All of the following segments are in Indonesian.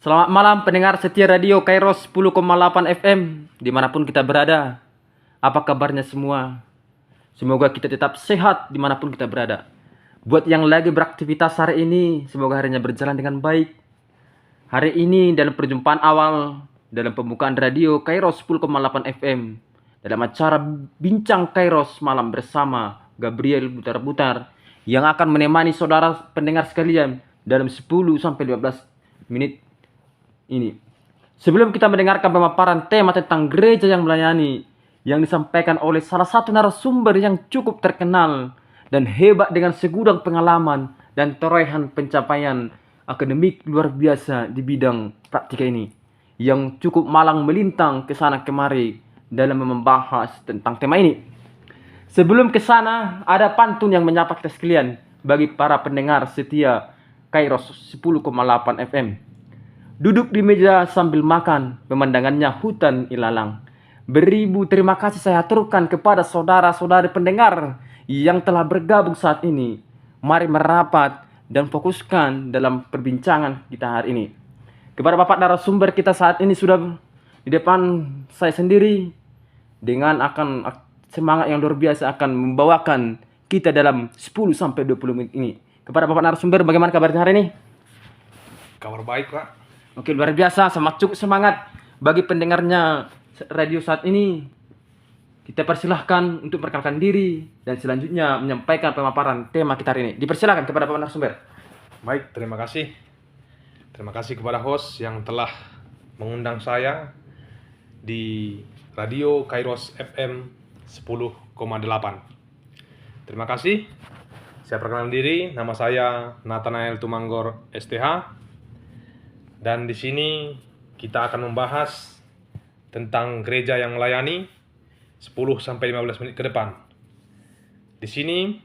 Selamat malam pendengar setia radio Kairos 10,8 FM dimanapun kita berada. Apa kabarnya semua? Semoga kita tetap sehat dimanapun kita berada. Buat yang lagi beraktivitas hari ini, semoga harinya berjalan dengan baik. Hari ini dalam perjumpaan awal dalam pembukaan radio Kairos 10,8 FM dalam acara Bincang Kairos Malam bersama Gabriel Butar-Butar yang akan menemani saudara pendengar sekalian dalam 10-15 menit ini. Sebelum kita mendengarkan pemaparan tema tentang gereja yang melayani yang disampaikan oleh salah satu narasumber yang cukup terkenal dan hebat dengan segudang pengalaman dan torehan pencapaian akademik luar biasa di bidang praktika ini, yang cukup malang melintang ke sana kemari dalam membahas tentang tema ini. Sebelum ke sana, ada pantun yang menyapa kita sekalian bagi para pendengar setia Kairos 10,8 FM. Duduk di meja sambil makan, pemandangannya hutan ilalang. Beribu terima kasih saya aturkan kepada saudara-saudari pendengar yang telah bergabung saat ini. Mari merapat dan fokuskan dalam perbincangan kita hari ini. Kepada Bapak narasumber kita saat ini sudah di depan saya sendiri dengan akan semangat yang luar biasa akan membawakan kita dalam 10-20 menit ini. Kepada Bapak narasumber, bagaimana kabarnya hari ini? Kabar baik, Pak. Oke, luar biasa, cukup semangat bagi pendengarnya radio saat ini. Kita persilahkan untuk memperkenalkan diri dan selanjutnya menyampaikan pemaparan tema kita hari ini. Dipersilahkan kepada Bapak narasumber. Baik, terima kasih. Terima kasih kepada host yang telah mengundang saya di radio Kairos FM 10,8. Terima kasih. Saya perkenalkan diri, nama saya Nathanael Tumanggor STH. Dan di sini kita akan membahas tentang gereja yang melayani 10-15 menit ke depan. Di sini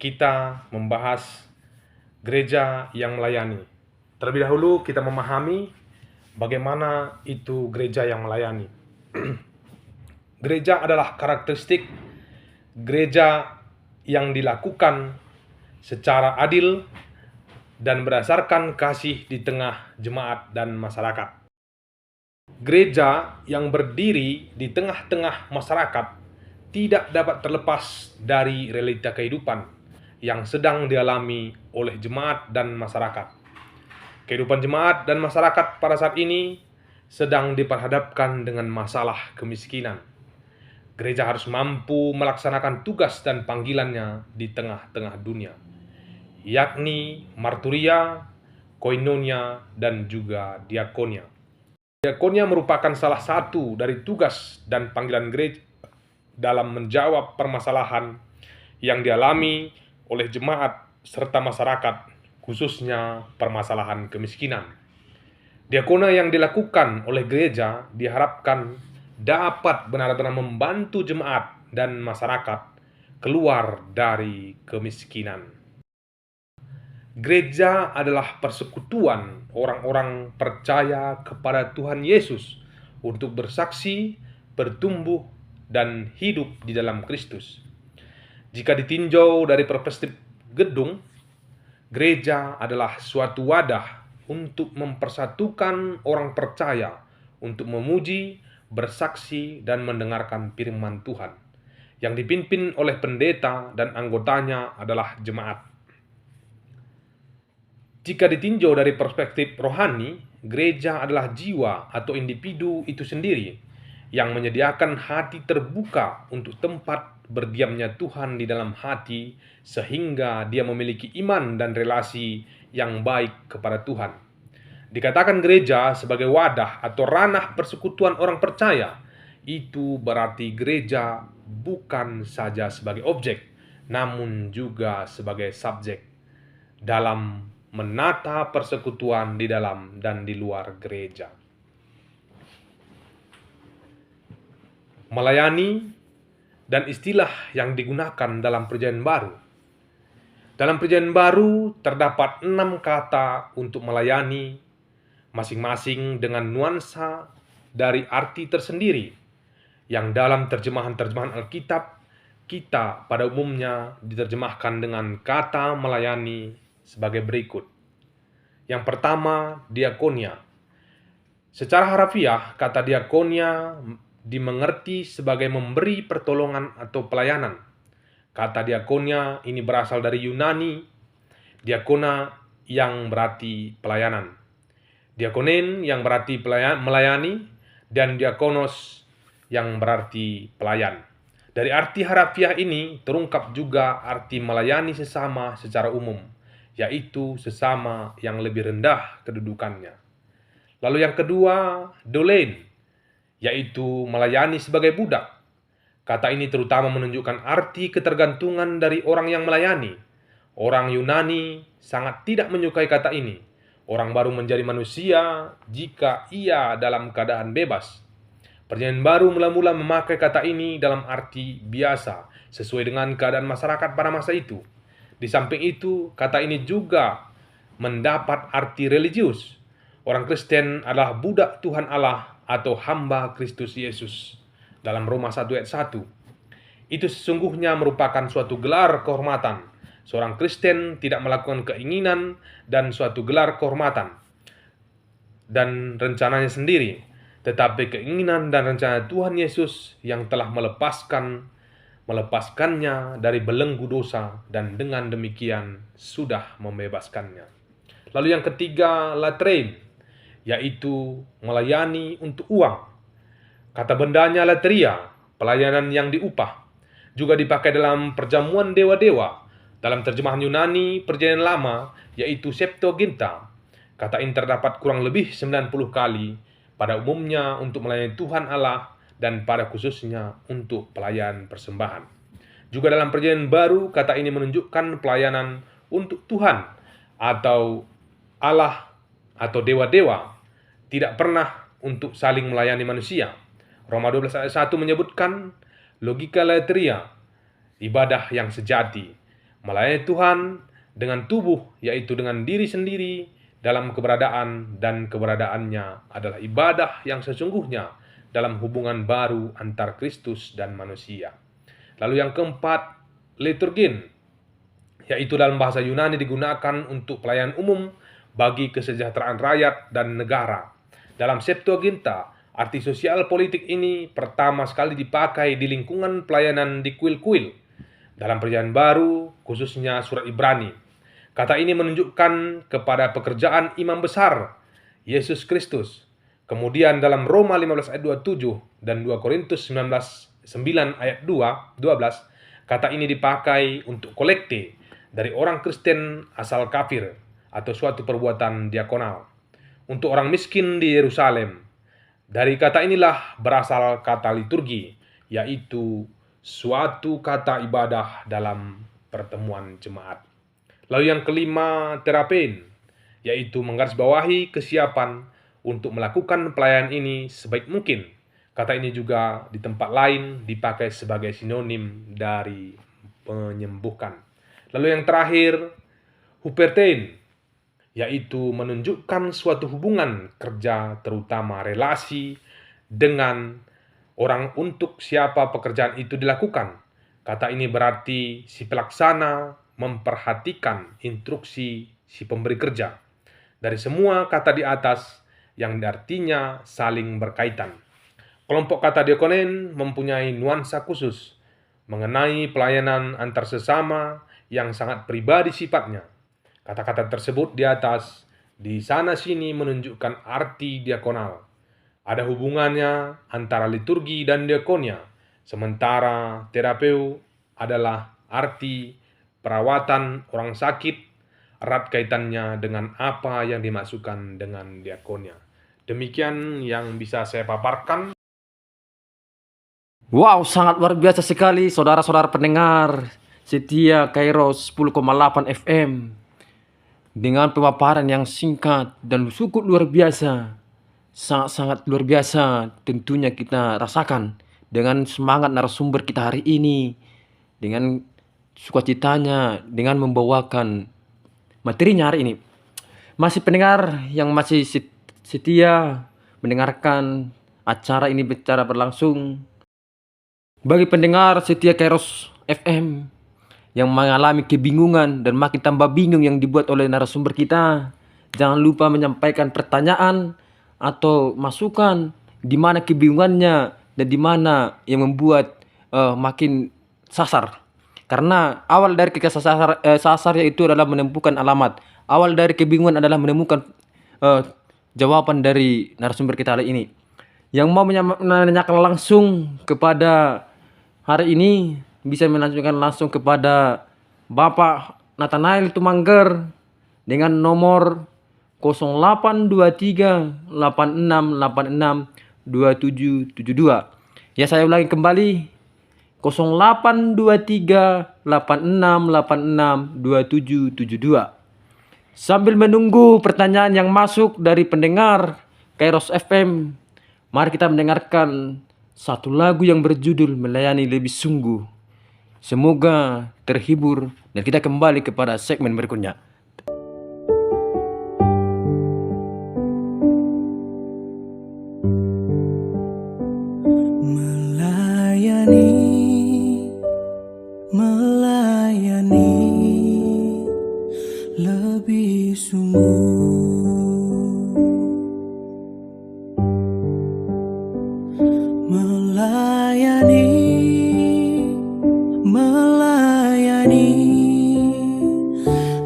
kita membahas gereja yang melayani. Terlebih dahulu kita memahami bagaimana itu gereja yang melayani. Gereja adalah karakteristik gereja yang dilakukan secara adil dan berdasarkan kasih di tengah jemaat dan masyarakat. Gereja yang berdiri di tengah-tengah masyarakat tidak dapat terlepas dari realita kehidupan yang sedang dialami oleh jemaat dan masyarakat. Kehidupan jemaat dan masyarakat pada saat ini sedang diperhadapkan dengan masalah kemiskinan. Gereja harus mampu melaksanakan tugas dan panggilannya di tengah-tengah dunia, yakni marturia, koinonia, dan juga diakonia. Diakonia merupakan salah satu dari tugas dan panggilan gereja dalam menjawab permasalahan yang dialami oleh jemaat serta masyarakat, khususnya permasalahan kemiskinan. Diakonia yang dilakukan oleh gereja diharapkan dapat benar-benar membantu jemaat dan masyarakat keluar dari kemiskinan. Gereja adalah persekutuan orang-orang percaya kepada Tuhan Yesus untuk bersaksi, bertumbuh, dan hidup di dalam Kristus. Jika ditinjau dari perspektif gedung, gereja adalah suatu wadah untuk mempersatukan orang percaya untuk memuji, bersaksi, dan mendengarkan firman Tuhan, yang dipimpin oleh pendeta dan anggotanya adalah jemaat. Jika ditinjau dari perspektif rohani, gereja adalah jiwa atau individu itu sendiri yang menyediakan hati terbuka untuk tempat berdiamnya Tuhan di dalam hati, sehingga dia memiliki iman dan relasi yang baik kepada Tuhan. Dikatakan gereja sebagai wadah atau ranah persekutuan orang percaya, itu berarti gereja bukan saja sebagai objek, namun juga sebagai subjek dalam menata persekutuan di dalam dan di luar gereja. Melayani dan istilah yang digunakan dalam Perjanjian Baru. Dalam Perjanjian Baru terdapat 6 kata untuk melayani, masing-masing dengan nuansa dari arti tersendiri, yang dalam terjemahan-terjemahan Alkitab kita pada umumnya diterjemahkan dengan kata melayani sebagai berikut. Yang pertama, diakonia. Secara harafiah, kata diakonia dimengerti sebagai memberi pertolongan atau pelayanan. Kata diakonia ini berasal dari Yunani, diakona yang berarti pelayanan, diakonen yang berarti melayani, dan diakonos yang berarti pelayan. Dari arti harafiah ini terungkap juga arti melayani sesama secara umum, yaitu sesama yang lebih rendah kedudukannya. Lalu yang kedua, dolen, yaitu melayani sebagai budak. Kata ini terutama menunjukkan arti ketergantungan dari orang yang melayani. Orang Yunani sangat tidak menyukai kata ini. Orang baru menjadi manusia jika ia dalam keadaan bebas. Perjanjian Baru mula-mula memakai kata ini dalam arti biasa, sesuai dengan keadaan masyarakat pada masa itu. Di samping itu, kata ini juga mendapat arti religius. Orang Kristen adalah budak Tuhan Allah atau hamba Kristus Yesus. Dalam Roma 1 ayat 1. Itu sesungguhnya merupakan suatu gelar kehormatan. Seorang Kristen tidak melakukan keinginan dan suatu gelar kehormatan dan rencananya sendiri, tetapi keinginan dan rencana Tuhan Yesus yang telah melepaskannya dari belenggu dosa dan dengan demikian sudah membebaskannya. Lalu yang ketiga, latrein, yaitu melayani untuk uang. Kata bendanya latria, pelayanan yang diupah. Juga dipakai dalam perjamuan dewa-dewa. Dalam terjemahan Yunani Perjanjian Lama, yaitu Septuaginta, kata ini terdapat kurang lebih 90 kali, pada umumnya untuk melayani Tuhan Allah dan pada khususnya untuk pelayan persembahan. Juga dalam Perjanjian Baru, kata ini menunjukkan pelayanan untuk Tuhan atau Allah atau dewa-dewa, tidak pernah untuk saling melayani manusia. Roma 12 ayat 1 menyebutkan logika latria, ibadah yang sejati, melayani Tuhan dengan tubuh, yaitu dengan diri sendiri dalam keberadaan, dan keberadaannya adalah ibadah yang sesungguhnya dalam hubungan baru antar Kristus dan manusia. Lalu yang keempat, liturgin, yaitu dalam bahasa Yunani digunakan untuk pelayanan umum bagi kesejahteraan rakyat dan negara. Dalam Septuaginta, arti sosial politik ini pertama sekali dipakai di lingkungan pelayanan di kuil-kuil. Dalam Perjanjian Baru, khususnya surat Ibrani, kata ini menunjukkan kepada pekerjaan imam besar, Yesus Kristus. Kemudian dalam Roma 15 ayat 27 dan 2 Korintus 9 ayat 12, kata ini dipakai untuk kolekte dari orang Kristen asal kafir atau suatu perbuatan diakonal untuk orang miskin di Yerusalem. Dari kata inilah berasal kata liturgi, yaitu suatu kata ibadah dalam pertemuan jemaat. Lalu yang kelima, terapein, yaitu menggarisbawahi kesiapan untuk melakukan pelayanan ini sebaik mungkin. Kata ini juga di tempat lain dipakai sebagai sinonim dari menyembuhkan. Lalu yang terakhir, hupertein, yaitu menunjukkan suatu hubungan kerja, terutama relasi dengan orang untuk siapa pekerjaan itu dilakukan. Kata ini berarti si pelaksana memperhatikan instruksi si pemberi kerja. Dari semua kata di atas yang artinya saling berkaitan. Kelompok kata diakonen mempunyai nuansa khusus mengenai pelayanan antar sesama yang sangat pribadi sifatnya. Kata-kata tersebut di atas di sana sini menunjukkan arti diakonal. Ada hubungannya antara liturgi dan diakonia, sementara terapeu adalah arti perawatan orang sakit, erat kaitannya dengan apa yang dimaksudkan dengan diakonia. Demikian yang bisa saya paparkan. Wow, sangat luar biasa sekali saudara-saudara pendengar setia Kairos 10,8 FM. Dengan pemaparan yang singkat dan cukup luar biasa. Sangat-sangat luar biasa tentunya kita rasakan dengan semangat narasumber kita hari ini, dengan sukacitanya, dengan membawakan materinya hari ini. Masih pendengar yang masih setia mendengarkan acara ini secara berlangsung. Bagi pendengar setia Kairos FM yang mengalami kebingungan dan makin tambah bingung yang dibuat oleh narasumber kita, Jangan lupa menyampaikan pertanyaan atau masukan di mana kebingungannya dan di mana yang membuat makin sasar. Karena awal dari sasar yaitu adalah menemukan alamat. Awal dari kebingungan adalah menemukan eh, jawaban dari narasumber kita hari ini. Yang mau menanyakan langsung kepada hari ini bisa menanyakan langsung kepada Bapak Nathanael Tumangger dengan nomor 0823 8686 2772. Ya, saya ulangi kembali, 0823 8686 2772. Sambil menunggu pertanyaan yang masuk dari pendengar Kairos FM, mari kita mendengarkan satu lagu yang berjudul Melayani Lebih Sungguh. Semoga terhibur dan kita kembali kepada segmen berikutnya. Melayani lebih sungguh, melayani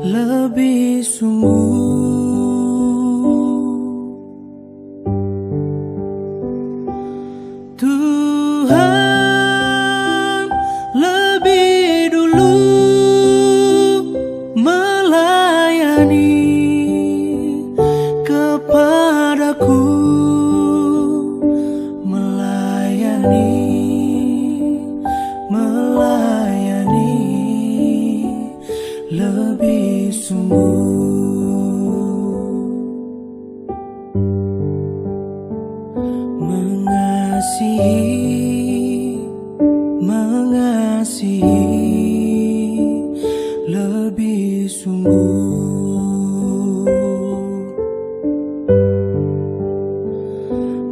lebih sungguh. Tuhan lebih dulu melayani kepadaku, melayani lebih sungguh. Mengasihi lebih sungguh,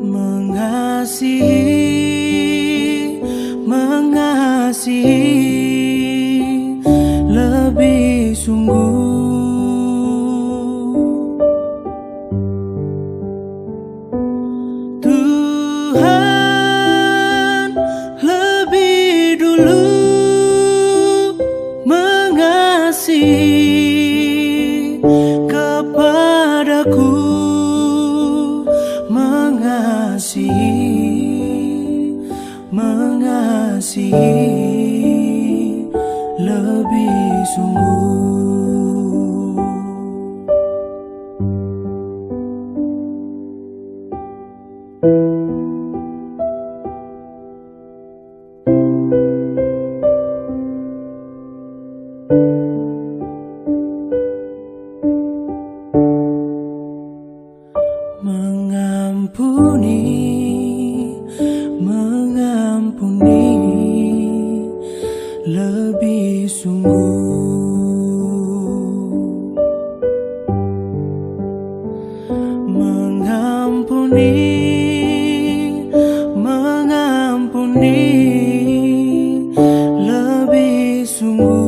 mengasihi lebih sungguh. Tuhan lebih dulu mengasihi kepadaku, mengasihi lebih sungguh. Mengampuni lebih sungguh, mengampuni lebih sungguh.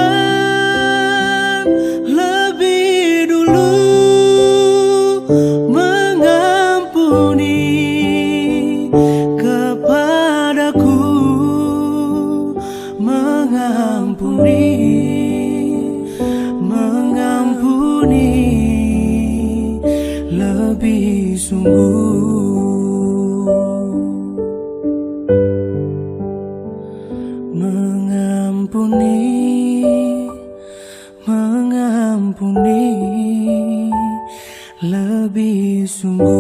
Tuhan lebih dulu mengampuni kepadaku, mengampuni lebih sungguh, mengampuni lebih sungguh.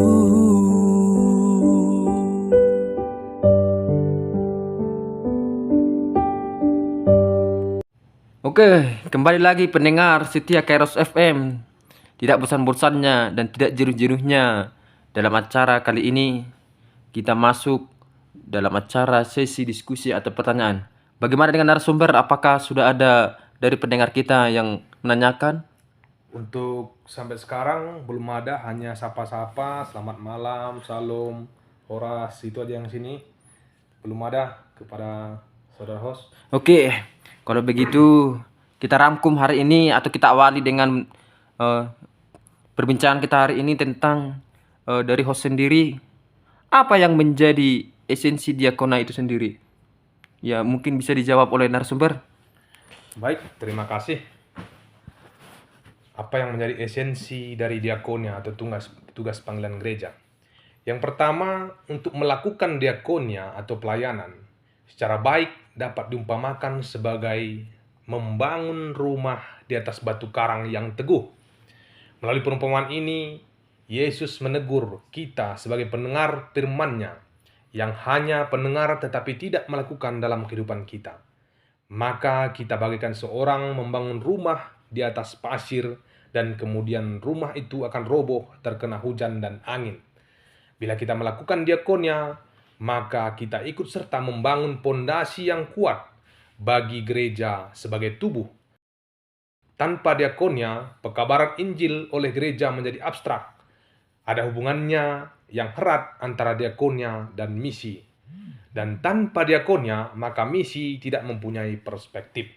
Oke, kembali lagi pendengar setia Kairos FM. Tidak bosan-bosannya dan tidak jenuh-jenuhnya dalam acara kali ini kita masuk dalam acara sesi diskusi atau pertanyaan. Bagaimana dengan narasumber? Apakah sudah ada dari pendengar kita yang menanyakan? Untuk sampai sekarang belum ada, hanya sapa-sapa, selamat malam, salam, horas, itu aja yang sini. Belum ada kepada saudara host. Oke, kalau begitu kita rangkum hari ini atau kita awali dengan perbincangan kita hari ini tentang dari host sendiri, apa yang menjadi esensi diakona itu sendiri? Ya, mungkin bisa dijawab oleh narasumber. Baik, terima kasih. Apa yang menjadi esensi dari diakonia atau tugas panggilan gereja? Yang pertama, untuk melakukan diakonia atau pelayanan secara baik dapat diumpamakan sebagai membangun rumah di atas batu karang yang teguh. Melalui perumpamaan ini, Yesus menegur kita sebagai pendengar firman-Nya yang hanya pendengar tetapi tidak melakukan dalam kehidupan kita. Maka kita bagaikan seorang membangun rumah di atas pasir dan kemudian rumah itu akan roboh terkena hujan dan angin. Bila kita melakukan diakonia, maka kita ikut serta membangun pondasi yang kuat bagi gereja sebagai tubuh. Tanpa diakonia, pekabaran Injil oleh gereja menjadi abstrak. Ada hubungannya yang erat antara diakonia dan misi. Dan tanpa diakonia, maka misi tidak mempunyai perspektif.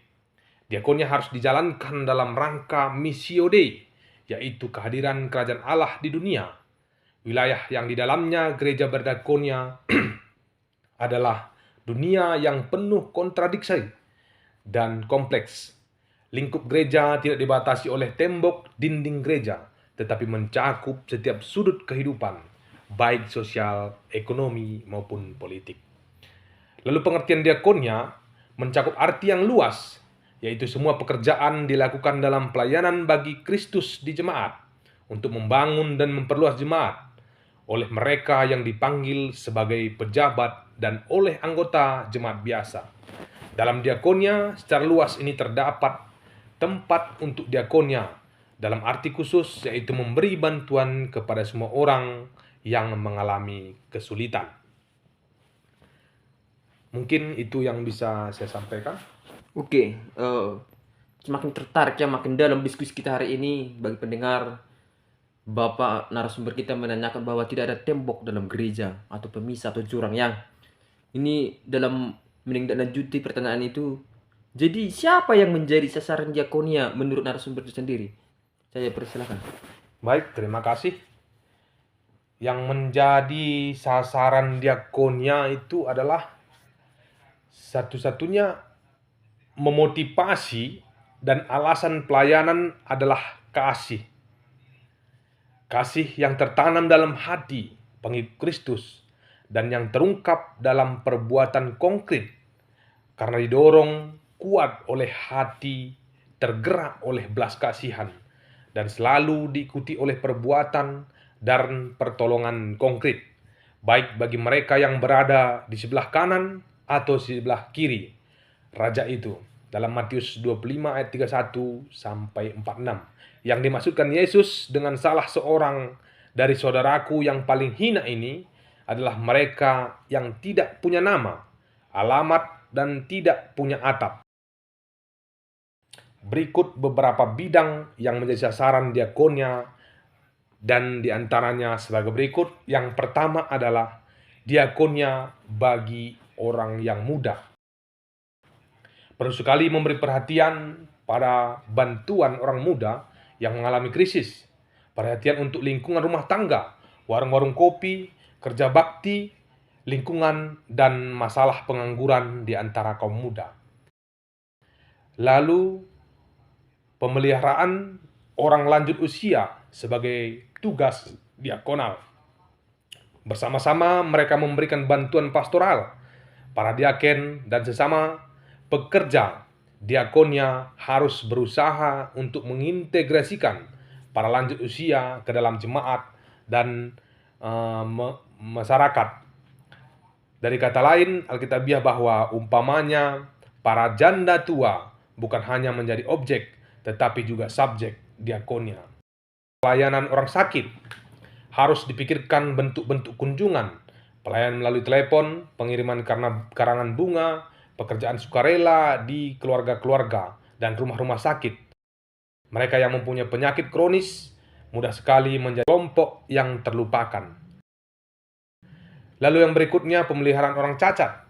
Diakonia harus dijalankan dalam rangka Missio Dei, yaitu kehadiran kerajaan Allah di dunia. Wilayah yang di dalamnya gereja berdiakonia adalah dunia yang penuh kontradiksi dan kompleks. Lingkup gereja tidak dibatasi oleh tembok dinding gereja, tetapi mencakup setiap sudut kehidupan, baik sosial, ekonomi, maupun politik. Lalu pengertian diakonia mencakup arti yang luas, yaitu semua pekerjaan dilakukan dalam pelayanan bagi Kristus di jemaat, untuk membangun dan memperluas jemaat, oleh mereka yang dipanggil sebagai pejabat dan oleh anggota jemaat biasa. Dalam diakonia secara luas ini terdapat tempat untuk diakonia dalam arti khusus, yaitu memberi bantuan kepada semua orang yang mengalami kesulitan. Mungkin itu yang bisa saya sampaikan. Oke, semakin tertarik ya makin dalam diskusi kita hari ini. Bagi pendengar, Bapak narasumber kita menanyakan bahwa tidak ada tembok dalam gereja atau pemisah atau jurang yang ini dalam menindaklanjuti pertanyaan itu. Jadi siapa yang menjadi sasaran diakonia menurut narasumber itu sendiri? Saya persilakan. Baik, terima kasih. Yang menjadi sasaran diakonia itu adalah satu-satunya memotivasi dan alasan pelayanan adalah kasih. Kasih yang tertanam dalam hati pengikut Kristus dan yang terungkap dalam perbuatan konkret karena didorong kuat oleh hati, tergerak oleh belas kasihan, dan selalu diikuti oleh perbuatan dan pertolongan konkret, baik bagi mereka yang berada di sebelah kanan atau sebelah kiri raja itu. Dalam Matius 25 ayat 31 sampai 46. Yang dimaksudkan Yesus dengan salah seorang dari saudaraku yang paling hina ini adalah mereka yang tidak punya nama, alamat, dan tidak punya atap. Berikut beberapa bidang yang menjadi sasaran diakonia dan diantaranya sebagai berikut. Yang pertama adalah diakonia bagi orang yang muda. Perlu sekali memberi perhatian pada bantuan orang muda yang mengalami krisis, perhatian untuk lingkungan rumah tangga, warung-warung kopi, kerja bakti, lingkungan, dan masalah pengangguran di antara kaum muda. Lalu, pemeliharaan orang lanjut usia sebagai tugas diakonal. Bersama-sama mereka memberikan bantuan pastoral. Para diaken dan sesama pekerja diakonia harus berusaha untuk mengintegrasikan para lanjut usia ke dalam jemaat dan masyarakat. Dari kata lain, Alkitabiah bahwa umpamanya para janda tua bukan hanya menjadi objek, tetapi juga subjek diakonia. Pelayanan orang sakit harus dipikirkan bentuk-bentuk kunjungan, pelayanan melalui telepon, pengiriman karangan bunga, pekerjaan sukarela di keluarga-keluarga dan rumah-rumah sakit. Mereka yang mempunyai penyakit kronis mudah sekali menjadi kelompok yang terlupakan. Lalu yang berikutnya, pemeliharaan orang cacat.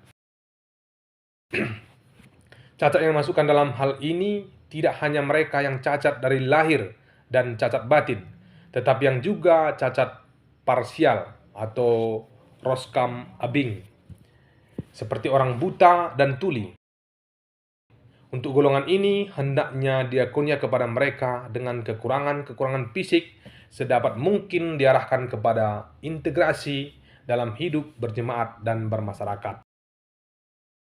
Cacat yang dimasukkan dalam hal ini tidak hanya mereka yang cacat dari lahir dan cacat batin, tetapi yang juga cacat parsial atau roskam abing, seperti orang buta dan tuli. Untuk golongan ini, hendaknya diakonia kepada mereka dengan kekurangan-kekurangan fisik sedapat mungkin diarahkan kepada integrasi dalam hidup berjemaat dan bermasyarakat.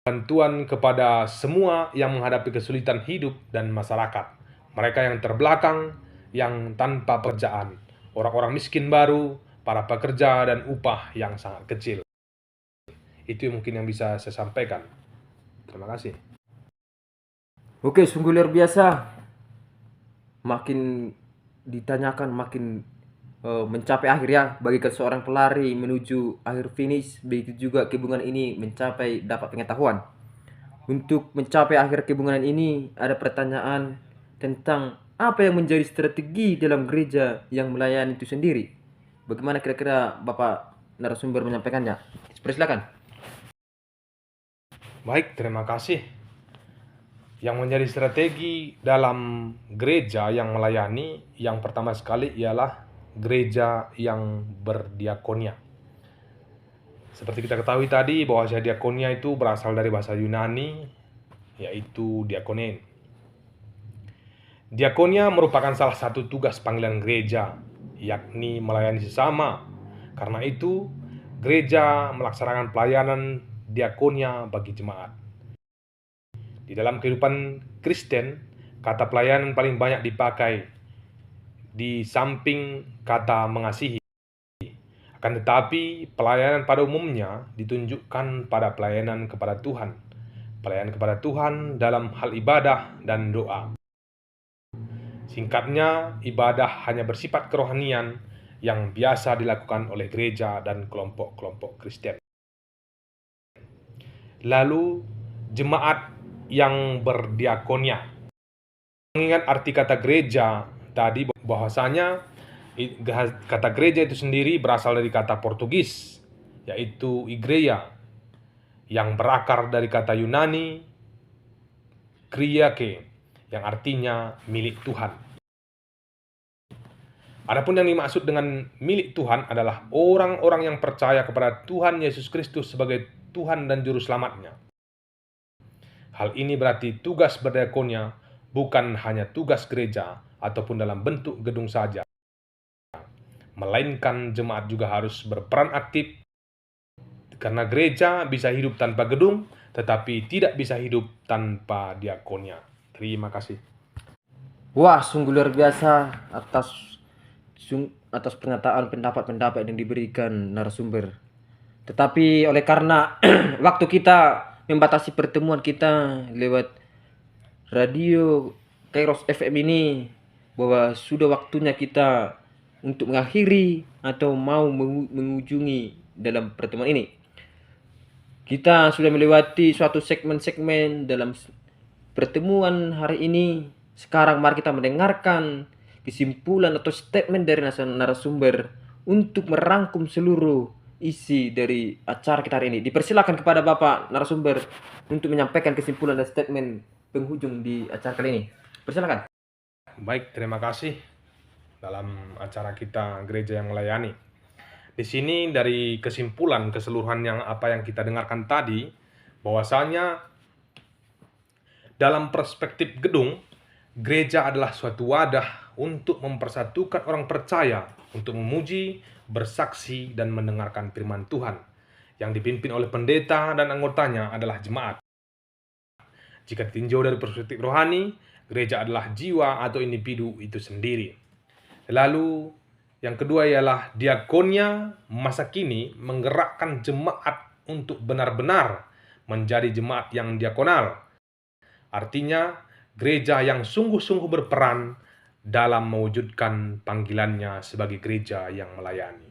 Bantuan kepada semua yang menghadapi kesulitan hidup dan masyarakat. Mereka yang terbelakang, yang tanpa pekerjaan, orang-orang miskin baru, para pekerja dan upah yang sangat kecil. Itu mungkin yang bisa saya sampaikan. Terima kasih. Oke, sungguh luar biasa. Makin ditanyakan makin mencapai akhir ya, bagi seorang pelari menuju akhir finish, begitu juga kebungan ini mencapai dapat pengetahuan. Untuk mencapai akhir kebungan ini ada pertanyaan tentang apa yang menjadi strategi dalam gereja yang melayani itu sendiri. Bagaimana kira-kira Bapak narasumber menyampaikannya? Persilakan. Baik, terima kasih. Yang menjadi strategi dalam gereja yang melayani, yang pertama sekali ialah gereja yang berdiakonia. Seperti kita ketahui tadi bahwa diakonia itu berasal dari bahasa Yunani, yaitu diakonen. Diakonia merupakan salah satu tugas panggilan gereja, yakni melayani sesama. Karena itu, gereja melaksanakan pelayanan diakonia bagi jemaat. Di dalam kehidupan Kristen, kata pelayanan paling banyak dipakai di samping kata mengasihi. Akan tetapi, pelayanan pada umumnya ditunjukkan pada pelayanan kepada Tuhan. Pelayanan kepada Tuhan dalam hal ibadah dan doa. Singkatnya, ibadah hanya bersifat kerohanian yang biasa dilakukan oleh gereja dan kelompok-kelompok Kristen. Lalu, jemaat yang berdiakonia. Mengingat arti kata gereja tadi, bahwasanya kata gereja itu sendiri berasal dari kata Portugis, yaitu igreja, yang berakar dari kata Yunani kriake, yang artinya milik Tuhan. Adapun yang dimaksud dengan milik Tuhan adalah orang-orang yang percaya kepada Tuhan Yesus Kristus sebagai Tuhan dan Juru Selamatnya. Hal ini berarti tugas berdiakonia bukan hanya tugas gereja ataupun dalam bentuk gedung saja, melainkan jemaat juga harus berperan aktif, karena gereja bisa hidup tanpa gedung, tetapi tidak bisa hidup tanpa diakonia. Terima kasih. Wah, sungguh luar biasa atas pernyataan pendapat-pendapat yang diberikan narasumber. Tetapi oleh karena waktu kita membatasi pertemuan kita lewat radio Kairos FM ini, bahwa sudah waktunya kita untuk mengakhiri atau mau mengunjungi dalam pertemuan ini. Kita sudah melewati suatu segmen-segmen dalam pertemuan hari ini. Sekarang mari kita mendengarkan kesimpulan atau statement dari narasumber untuk merangkum seluruh isi dari acara kita hari ini. Dipersilakan kepada Bapak narasumber untuk menyampaikan kesimpulan dan statement penghujung di acara kali ini. Persilakan. Baik, terima kasih. Dalam acara kita gereja yang melayani, di sini dari kesimpulan keseluruhan apa yang kita dengarkan tadi, bahwasanya dalam perspektif gedung, gereja adalah suatu wadah untuk mempersatukan orang percaya untuk memuji, bersaksi, dan mendengarkan firman Tuhan, yang dipimpin oleh pendeta dan anggotanya adalah jemaat. Jika ditinjau dari perspektif rohani, gereja adalah jiwa atau individu itu sendiri. Lalu yang kedua ialah diakonia masa kini menggerakkan jemaat untuk benar-benar menjadi jemaat yang diakonal. Artinya, gereja yang sungguh-sungguh berperan dalam mewujudkan panggilannya sebagai gereja yang melayani.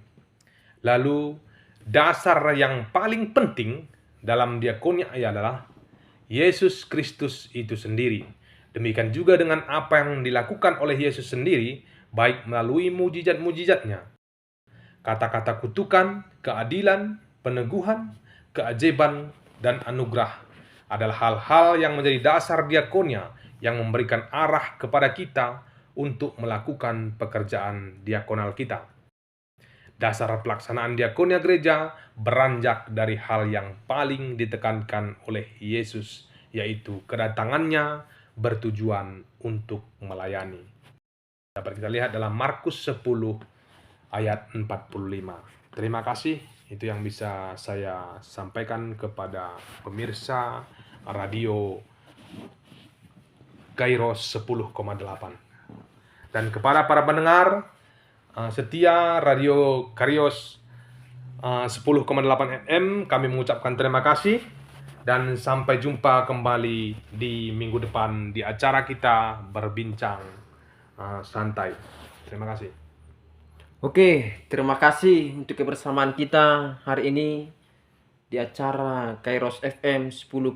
Lalu, dasar yang paling penting dalam diakonia adalah Yesus Kristus itu sendiri. Demikian juga dengan apa yang dilakukan oleh Yesus sendiri, baik melalui mujizat-mujizatnya, kata-kata kutukan, keadilan, peneguhan, keajaiban, dan anugerah. adalah hal-hal yang menjadi dasar diakonia yang memberikan arah kepada kita untuk melakukan pekerjaan diakonal kita. Dasar pelaksanaan diakonia gereja beranjak dari hal yang paling ditekankan oleh Yesus, yaitu kedatangannya bertujuan untuk melayani. Dapat kita lihat dalam Markus 10 ayat 45. Terima kasih, itu yang bisa saya sampaikan kepada pemirsa radio Kairos 10,8. Dan kepada para pendengar setia radio Kairos 10,8 FM, kami mengucapkan terima kasih dan sampai jumpa kembali di minggu depan di acara kita berbincang santai. Terima kasih. Oke, terima kasih untuk kebersamaan kita hari ini di acara Kairos FM 10,8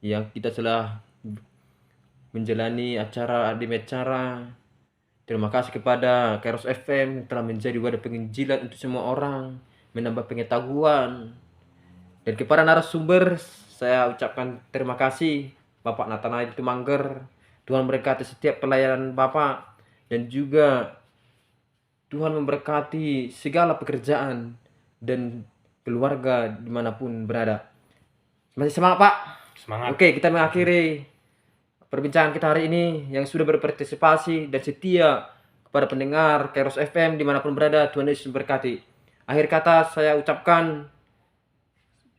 yang kita telah menjalani acara di acara. Terima kasih kepada Kairos FM yang telah menjadi wadah penginjilan untuk semua orang, menambah pengetahuan. Dan kepada narasumber, saya ucapkan terima kasih Bapak Nathanael Tumangger. Tuhan memberkati setiap pelayanan Bapak, dan juga Tuhan memberkati segala pekerjaan dan keluarga dimanapun berada. Masih semangat Pak? Semangat. Oke, kita mengakhiri perbincangan kita hari ini yang sudah berpartisipasi dan setia kepada pendengar Kairos FM dimanapun berada. Tuhan Yesus memberkati. Akhir kata saya ucapkan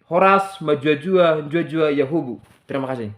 Horas Majua Jua Yahubu. Terima kasih.